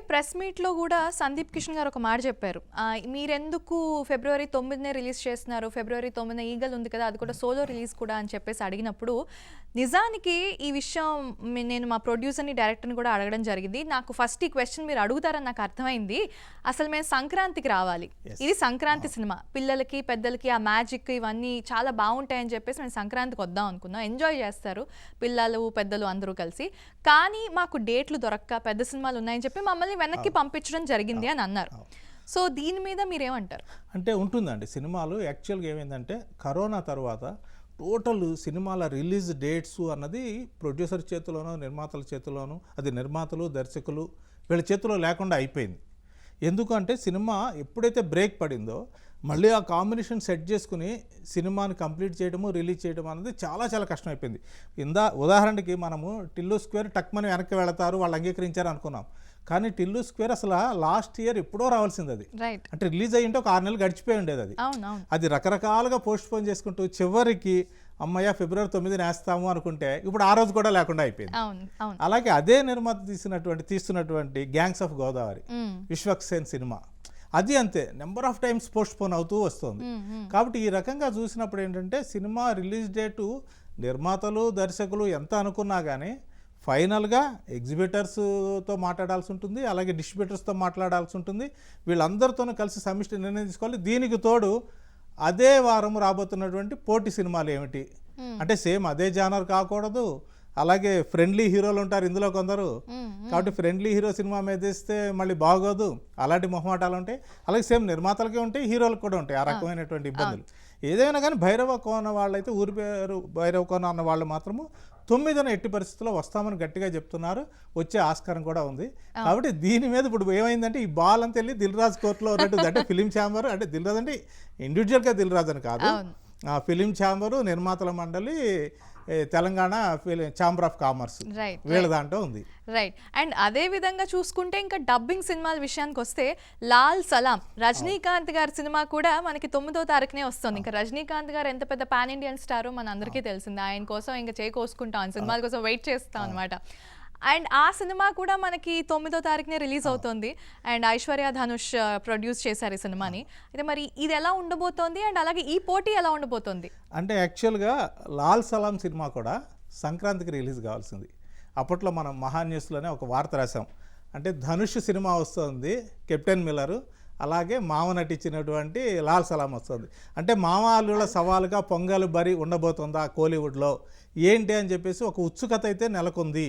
Press మీట్లో కూడా సందీప్ కిషన్ గారు ఒక మాట చెప్పారు. మీరెందుకు ఫిబ్రవరి 9నే రిలీజ్ చేస్తున్నారు, ఫిబ్రవరి 9న ఈగల్ ఉంది కదా, అది కూడా సోలో రిలీజ్ కూడా అని చెప్పేసి అడిగినప్పుడు, నిజానికి ఈ విషయం నేను మా ప్రొడ్యూసర్ని డైరెక్టర్ని కూడా అడగడం జరిగింది. నాకు ఫస్ట్ ఈ క్వశ్చన్ మీరు అడుగుతారని నాకు అర్థమైంది. అసలు మేము సంక్రాంతికి రావాలి, ఇది సంక్రాంతి సినిమా, పిల్లలకి పెద్దలకి ఆ మ్యాజిక్ ఇవన్నీ చాలా బాగుంటాయని చెప్పేసి మేము సంక్రాంతికి వద్దాం అనుకున్నాం, ఎంజాయ్ చేస్తారు పిల్లలు పెద్దలు అందరూ కలిసి. కానీ మాకు డేట్లు దొరక్క పెద్ద సినిమాలు ఉన్నాయని చెప్పి మమ్మల్ని వెనక్కి పంపించడం జరిగింది అని అన్నారు. సో దీని మీద మీరేమంటారు? అంటే ఉంటుందండి, సినిమాలు యాక్చువల్గా ఏమైందంటే కరోనా తర్వాత టోటల్ సినిమాల రిలీజ్ డేట్స్ అన్నది ప్రొడ్యూసర్ చేతిలోనో నిర్మాతల చేతిలోనో, అది నిర్మాతలు దర్శకులు వీళ్ళ చేతిలో లేకుండా అయిపోయింది. ఎందుకంటే సినిమా ఎప్పుడైతే బ్రేక్ పడిందో మళ్ళీ ఆ కాంబినేషన్ సెట్ చేసుకుని సినిమాని కంప్లీట్ చేయడము రిలీజ్ చేయడం అనేది చాలా చాలా కష్టం అయిపోయింది. ఉదాహరణకి మనము టిల్లు స్క్వేర్ టక్మని వెనక్కి వెళతారు, వాళ్ళు అంగీకరించారు అనుకున్నాం. కానీ టిల్లు స్క్వేర్ అసలు లాస్ట్ ఇయర్ ఎప్పుడో రావాల్సింది, అది అంటే రిలీజ్ అయ్యింటే ఒక 6 నెలలు గడిచిపోయి ఉండేది. అది రకరకాలుగా పోస్ట్ పోన్ చేసుకుంటూ చివరికి అమ్మయ్య ఫిబ్రవరి 9న వేస్తాము అనుకుంటే ఇప్పుడు ఆ రోజు కూడా లేకుండా అయిపోయింది. అలాగే అదే నిర్మాత తీస్తున్నటువంటి gangs of Godavari Vishwaksen cinema, అది అంతే number of times postpone అవుతూ వస్తుంది. కాబట్టి ఈ రకంగా చూసినప్పుడు ఏంటంటే సినిమా రిలీజ్ డేటు నిర్మాతలు దర్శకులు ఎంత అనుకున్నా కానీ ఫైనల్గా ఎగ్జిబిటర్స్తో మాట్లాడాల్సి ఉంటుంది, అలాగే డిస్ట్రిబ్యూటర్స్తో మాట్లాడాల్సి ఉంటుంది. వీళ్ళందరితోనూ కలిసి సమిష్టి నిర్ణయం తీసుకోవాలి. దీనికి తోడు అదే వారం రాబోతున్నటువంటి పోటీ సినిమాలు ఏమిటి అంటే సేమ్ అదే జానర్ కాకూడదు, అలాగే ఫ్రెండ్లీ హీరోలు ఉంటారు ఇందులో కొందరు, కాబట్టి ఫ్రెండ్లీ హీరో సినిమా మీద ఇస్తే మళ్ళీ బాగోదు, అలాంటి మొహమాటాలు ఉంటాయి. అలాగే సేమ్ నిర్మాతలకే ఉంటాయి, హీరోలకు కూడా ఉంటాయి ఆ రకమైనటువంటి ఇబ్బందులు. ఏదైనా కానీ భైరవ కోన వాళ్ళైతే ఊరి పేరు భైరవ కోన అన్న వాళ్ళు మాత్రము 9న ఎట్టి పరిస్థితుల్లో వస్తామని గట్టిగా చెప్తున్నారు, వచ్చే ఆస్కారం కూడా ఉంది. కాబట్టి దీని మీద ఇప్పుడు ఏమైందంటే ఈ బాల్ అంతా వెళ్ళి దిల్ రాజు కోర్టులో ఉన్నట్టు, అంటే ఫిలిం ఛాంబర్, అంటే దిల్ రాజు అంటే ఇండివిజువల్గా దిల్ రాజు అని కాదు, ఫిలిం ఛాంబరు, నిర్మాతల మండలి, తెలంగాణ ఛాంబర్ ఆఫ్ కామర్స్ వీళ్ళ దాంట్లో ఉంది. రైట్. అండ్ అదే విధంగా చూసుకుంటే ఇంకా డబ్బింగ్ సినిమాల విషయానికి వస్తే లాల్ సలాం రజనీకాంత్ గారి సినిమా కూడా మనకి 9వ తారీఖునే వస్తుంది. ఇంకా రజనీకాంత్ గారు ఎంత పెద్ద పాన్ ఇండియన్ స్టారో మన అందరికీ తెలిసింది. ఆయన కోసం ఇంకా చేకోసుకుంటాం, సినిమాల కోసం వెయిట్ చేస్తాం అనమాట. అండ్ ఆ సినిమా కూడా మనకి 9వ తారీఖునే రిలీజ్ అవుతుంది. అండ్ ఐశ్వర్య ధనుష్ ప్రొడ్యూస్ చేశారు ఈ సినిమాని. అయితే మరి ఇది ఎలా ఉండబోతోంది, అండ్ అలాగే ఈ పోటీ ఎలా ఉండబోతోంది? అంటే యాక్చువల్గా లాల్ సలాం సినిమా కూడా సంక్రాంతికి రిలీజ్ కావాల్సింది. అప్పట్లో మనం మహా న్యూస్లోనే ఒక వార్త రాసాం, అంటే ధనుష్ సినిమా వస్తుంది, కెప్టెన్ మిల్లరు, అలాగే మామ నటించినటువంటి లాల్ సలాం వస్తుంది. అంటే మామూలుల సవాలుగా పొంగల్ బరి ఉండబోతుందా కోలీవుడ్లో ఏంటి అని చెప్పేసి ఒక ఉత్సుకత అయితే నెలకొంది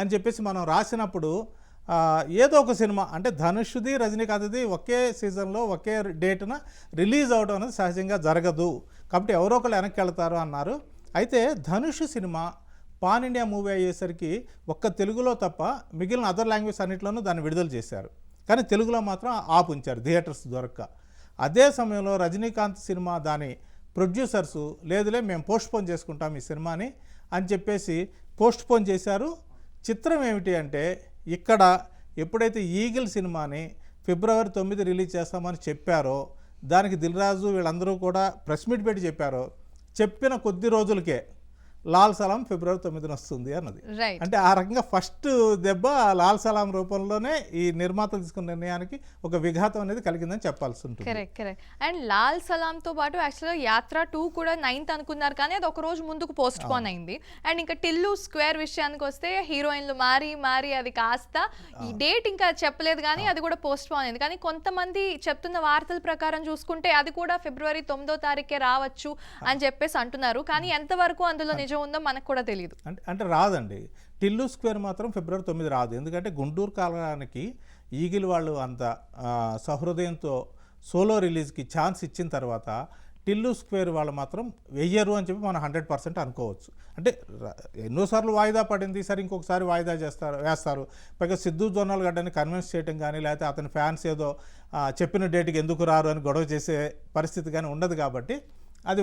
అని చెప్పేసి మనం రాసినప్పుడు ఏదో ఒక సినిమా అంటే ధనుష్ది రజనీకాంత్ది ఒకే సీజన్లో ఒకే డేట్న రిలీజ్ అవడం అనేది సహజంగా జరగదు, కాబట్టి ఎవరో ఒకళ్ళు వెనక్కి వెళ్తారు అన్నారు. అయితే Dhanush cinema pan India movie అయ్యేసరికి ఒక్క తెలుగులో తప్ప మిగిలిన అదర్ లాంగ్వేజ్ అన్నింటిలోనూ దాన్ని విడుదల చేశారు, కానీ తెలుగులో మాత్రం ఆపుంచారు థియేటర్స్ దొరక్క. అదే సమయంలో రజనీకాంత్ సినిమా దాని ప్రొడ్యూసర్సు లేదులే మేము పోస్ట్ పోన్ చేసుకుంటాం ఈ సినిమాని అని చెప్పేసి పోస్ట్ పోన్ చేశారు. చిత్రం ఏమిటి అంటే ఇక్కడ ఎప్పుడైతే ఈగిల్ సినిమాని ఫిబ్రవరి 9 రిలీజ్ చేస్తామని చెప్పారో, దానికి దిల్ రాజు వీళ్ళందరూ కూడా ప్రెస్ మీట్ పెట్టి చెప్పారో, చెప్పిన కొద్ది రోజులకే లాల్ సలాం ఫిబ్రవరి 9న వస్తుంది అన్నది. అంటే ఆ రకంగా ఫస్ట్ దెబ్బ లాల్ సలాం రూపంలోనే ఈ నిర్మాతలు తీసుకున్న నిర్ణయానికి ఒక విఘాతం అనేది కలిగిందని చెప్పాల్సి ఉంటుంది. కరెక్ట్. అండ్ లాల్ సలాంతో పాటు యాక్చువల్గా యాత్ర 2 కూడా 9th అనుకున్నారు, కానీ అది ఒక రోజు ముందుకు పోస్ట్ పోన్ అయింది. అండ్ ఇంకా టిల్లు స్క్వేర్ విషయానికి వస్తే హీరోయిన్లు మారి అది కాస్త ఈ డేట్ ఇంకా చెప్పలేదు, కానీ అది కూడా పోస్ట్ పోన్ అయింది. కానీ కొంతమంది చెప్తున్న వార్తల ప్రకారం చూసుకుంటే అది కూడా ఫిబ్రవరి 9వ తారీఖే రావచ్చు అని చెప్పేసి అంటున్నారు. కానీ ఎంతవరకు అందులో ఉందో మనకు కూడా తెలియదు. అంటే రాదండి, టిల్లు స్క్వేర్ మాత్రం ఫిబ్రవరి 9 రాదు. ఎందుకంటే గుంటూరు కాలానికి ఈగిల్ వాళ్ళు అంత సహృదయంతో సోలో రిలీజ్కి ఛాన్స్ ఇచ్చిన తర్వాత టిల్లు స్క్వేర్ వాళ్ళు మాత్రం వెయ్యరు అని చెప్పి మనం 100% అనుకోవచ్చు. అంటే ఎన్నోసార్లు వాయిదా పడింది, సరే ఇంకొకసారి వాయిదా వేస్తారు. పైగా సిద్ధు జొన్నలగడ్డని కన్విన్స్ చేయడం కానీ, లేకపోతే అతని ఫ్యాన్స్ ఏదో చెప్పిన డేట్కి ఎందుకు రారు అని గొడవ చేసే పరిస్థితి కానీ ఉండదు, కాబట్టి అది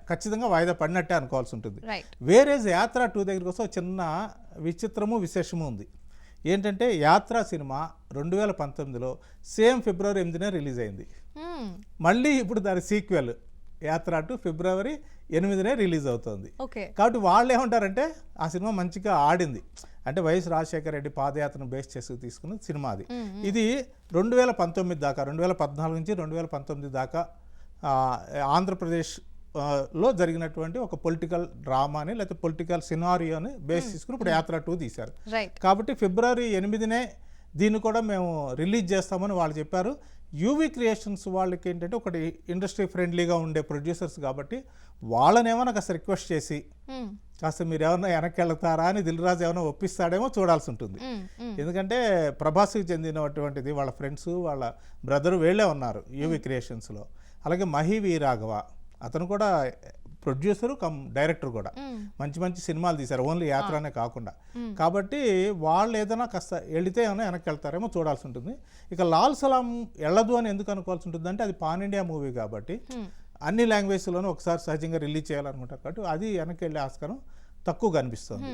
ఖచ్చితంగా వాయిదా పడినట్టే అనుకోవాల్సి ఉంటుంది. వేరేజ్ యాత్ర 2 దగ్గరికి వస్తే చిన్న విచిత్రము విశేషము ఉంది. ఏంటంటే యాత్ర సినిమా 2019లో సేమ్ ఫిబ్రవరి 8నే రిలీజ్ అయింది. మళ్ళీ ఇప్పుడు దాని సీక్వెల్ యాత్ర 2 ఫిబ్రవరి 8నే రిలీజ్ అవుతుంది. కాబట్టి వాళ్ళు ఏమంటారంటే ఆ సినిమా మంచిగా ఆడింది, అంటే వైఎస్ రాజశేఖర రెడ్డి పాదయాత్రను బేస్ చేసి తీసుకున్న సినిమా అది. ఇది 2019 దాకా 2014 నుంచి 2019 దాకా ఆంధ్రప్రదేశ్ లో జరిగినటువంటి ఒక పొలిటికల్ డ్రామాని లేకపోతే పొలిటికల్ సినారియోని బేస్ చేసుకుని ఇప్పుడు యాత్ర 2 తీశారు. కాబట్టి ఫిబ్రవరి 8నే దీన్ని కూడా మేము రిలీజ్ చేస్తామని వాళ్ళు చెప్పారు. యూవీ క్రియేషన్స్ వాళ్ళకి ఏంటంటే ఒకటి ఇండస్ట్రీ ఫ్రెండ్లీగా ఉండే ప్రొడ్యూసర్స్ కాబట్టి వాళ్ళనేమో కాస్త రిక్వెస్ట్ చేసి కాస్త మీరు ఏమన్నా వెనక్కి వెళ్తారా అని దిల్ రాజు ఏమైనా ఒప్పిస్తాడేమో చూడాల్సి ఉంటుంది. ఎందుకంటే ప్రభాస్కి చెందినటువంటిది వాళ్ళ ఫ్రెండ్స్ వాళ్ళ బ్రదరు వీళ్ళే ఉన్నారు యూవీ క్రియేషన్స్లో. అలాగే మహి వి రాఘవ అతను కూడా ప్రొడ్యూసరు కమ్ డైరెక్టర్ కూడా మంచి మంచి సినిమాలు తీశారు, ఓన్లీ యాత్రనే కాకుండా. కాబట్టి వాళ్ళు ఏదైనా కాస్త వెళితే ఏమైనా వెనక్కి వెళ్తారేమో చూడాల్సి ఉంటుంది. ఇక లాల్ సలాం వెళ్ళదు అని ఎందుకు అనుకోవాల్సి ఉంటుంది అంటే అది పాన్ ఇండియా మూవీ కాబట్టి అన్ని లాంగ్వేజ్లోనూ ఒకసారి సహజంగా రిలీజ్ చేయాలనుకుంటారు కాబట్టి అది వెనక్కి వెళ్ళే ఆస్కారం తక్కువగా అనిపిస్తుంది.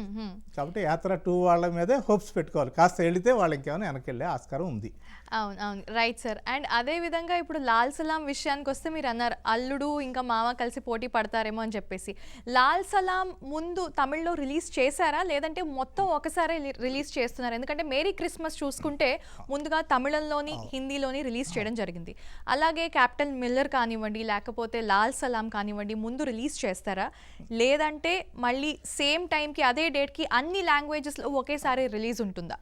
కాబట్టి యాత్ర 2 వాళ్ళ మీదే హోప్స్ పెట్టుకోవాలి, కాస్త వెళితే వాళ్ళు ఇంకేమైనా వెనక్కి వెళ్ళే ఆస్కారం ఉంది. అవును రైట్ సార్. అండ్ అదే విధంగా ఇప్పుడు లాల్ సలాం విషయానికి వస్తే మీరు అన్నారు అల్లుడు ఇంకా మామ కలిసి పోటీ పడతారేమో అని చెప్పేసి. లాల్ సలాం ముందు తమిళ్లో రిలీజ్ చేశారా లేదంటే మొత్తం ఒకసారి రిలీజ్ చేస్తున్నారు? ఎందుకంటే మేరీ క్రిస్మస్ చూసుకుంటే ముందుగా తమిళంలోని హిందీలోని రిలీజ్ చేయడం జరిగింది. అలాగే క్యాప్టెన్ మిల్లర్ కానివ్వండి లేకపోతే లాల్ సలాం కానివ్వండి ముందు రిలీజ్ చేస్తారా లేదంటే మళ్ళీ సేమ్ టైంకి అదే డేట్కి అన్ని లాంగ్వేజెస్లో ఒకేసారి రిలీజ్ ఉంటుందా?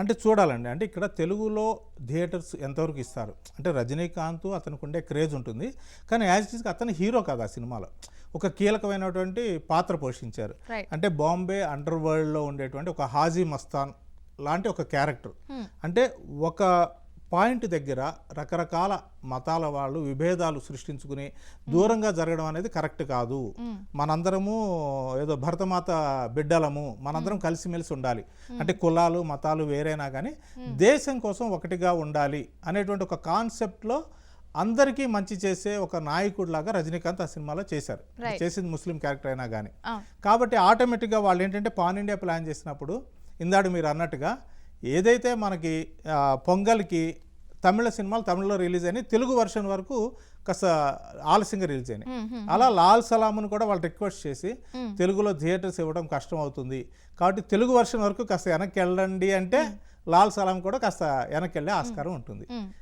అంటే చూడాలండి. అంటే ఇక్కడ తెలుగులో థియేటర్స్ ఎంతవరకు ఇస్తారు అంటే రజనీకాంత్ అతనికి ఉండే క్రేజ్ ఉంటుంది, కానీ యాజ్ ఇట్ ఈస్గా అతను హీరో కాదు ఆ సినిమాలో, ఒక కీలకమైనటువంటి పాత్ర పోషించారు. అంటే బాంబే అండర్ వరల్డ్లో ఉండేటువంటి ఒక హాజీ మస్తాన్ లాంటి ఒక క్యారెక్టర్. అంటే ఒక పాయింట్ దగ్గర రకరకాల మతాల వాళ్ళు విభేదాలు సృష్టించుకుని దూరంగా జరగడం అనేది కరెక్ట్ కాదు. మనందరము ఏదో భరతమాత బిడ్డలము, మనందరం కలిసిమెలిసి ఉండాలి. అంటే కులాలు మతాలు వేరైనా కానీ దేశం కోసం ఒకటిగా ఉండాలి అనేటువంటి ఒక కాన్సెప్ట్లో అందరికీ మంచి చేసే ఒక నాయకుడిలాగా రజనీకాంత్ ఆ సినిమాలో చేశారు. చేసింది ముస్లిం క్యారెక్టర్ అయినా కానీ. కాబట్టి ఆటోమేటిక్గా వాళ్ళు ఏంటంటే పాన్ ఇండియా ప్లాన్ చేసినప్పుడు ఇందాడు మీరు అన్నట్టుగా ఏదైతే మనకి పొంగల్కి తమిళ సినిమాలు తమిళ్లో రిలీజ్ అయినాయి, తెలుగు వర్షన్ వరకు కాస్త ఆలస్యంగా రిలీజ్ అయినాయి. అలా లాల్ సలాంను కూడా వాళ్ళు రిక్వెస్ట్ చేసి తెలుగులో థియేటర్స్ ఇవ్వడం కష్టం అవుతుంది కాబట్టి తెలుగు వర్షన్ వరకు కాస్త వెనక్కి వెళ్ళండి అంటే లాల్ సలాం కూడా కాస్త వెనక్కి వెళ్ళే ఆస్కారం ఉంటుంది.